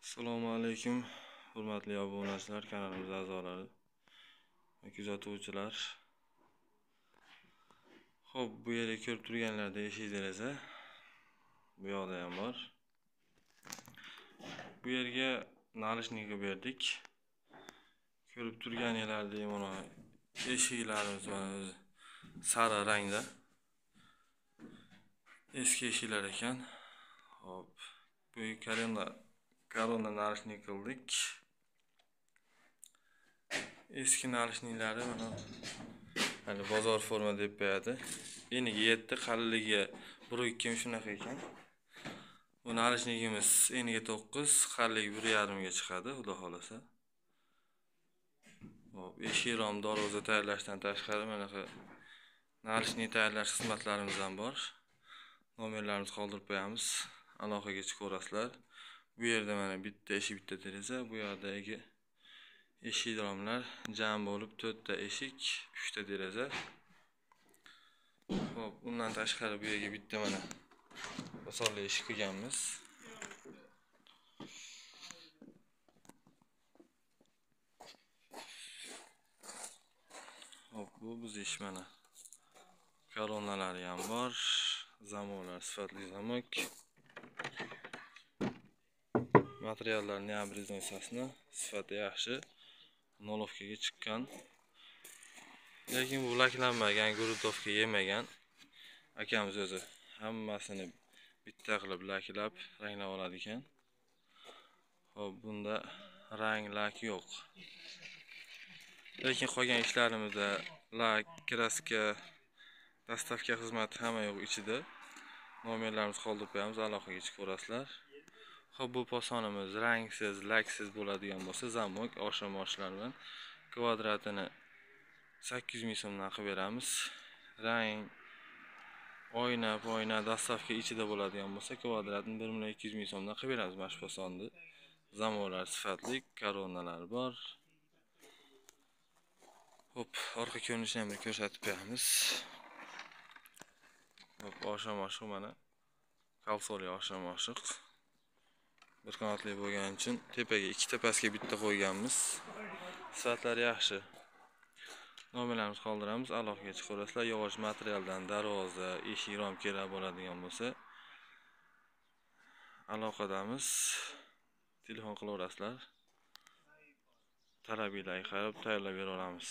Assalomu alaykum, hurmatli obunachilar, kanalimiz a'zolari va kuzatuvchilar. Xo'p, bu yerga ko'rib turganlarda eshik deraza bu yoqda ham bor. Bu yerga nalishnikni berdik. Ko'rib turganinglardek mana eshiklarimiz mana o'zi sari rangda. Eski eshiklar ekan. Xo'p, bu korona nalishnik qildik. Eski nalishniklari mana hali bozor forma deb qo'yadi. Eniga 7, qalinligi 1.2 shunaqa ekan. Bu nalishnikimiz eniga 9, qalinligi 1.5 ga chiqadi, xudo xolasa. Hop, eshik rom darvoza tayyorlashdan tashqari mana shu nalishnik tayyorlash xizmatlarimiz ham bor. Nomerlarimizni qoldirib qo'yamiz. Aloqaga chiqaverasizlar. Bu yerda mana bitta eshik, bitta deraza, bu yerdagi eshik romlar jam bo'lib 4 ta eshik, 3 ta deraza. Hop, undan tashqari bu yerga bitta mana osonli eshik qilganmiz. Hop, bu biz ish mana. Koronalari ham bor. Zamonlar sifatli zamok. Materiallar neobreznoysasni sifati yaxshi. Nolovkaga chiqqan. Lekin bu laklanmagan, gurutovka yemagan. Akamiz o'zi hammasini bitta qilib laklab, ranglab oladi ekan. Hop, bunda rang, lak yo'q. Lekin qolgan ishlarimizda lak, kraska, dastavka xizmati hamma yo'q ichida. Nomerlarimizni qoldirib qo'yamiz, aloqaga chiqaverasizlar. Xo'p, bu posonimiz rangsiz, laksiz bo'ladigan bo'lsa, zamok, oshirmochlar bilan kvadratini 800 ming so'mdan qilib beramiz. Rang, oyna, dastavka ichida bo'ladigan bo'lsa, kvadratini 1.200 ming so'mdan qilib beramiz. Mana shu posonni. Zamonlar sifatli, koronalar bor. Hop, orqa ko'rinishini ham ko'rsatib qo'yamiz. Hop, oshirmoq mana kalsoli oshirmoq. Bir qanotli bo'lgani uchun tepaga ikkita, pastga bitta qo'yganmiz. Sifatlari yaxshi. Nomerlarimizni qoldiramiz, aloqaga chiqaverasizlar. Yog'och materialdan darvoza, eshik rom kerak bo'ladigan bo'lsa, aloqadamiz. Telefon qilaverasizlar. Talabingizga qarab tayyorlab bera olamiz.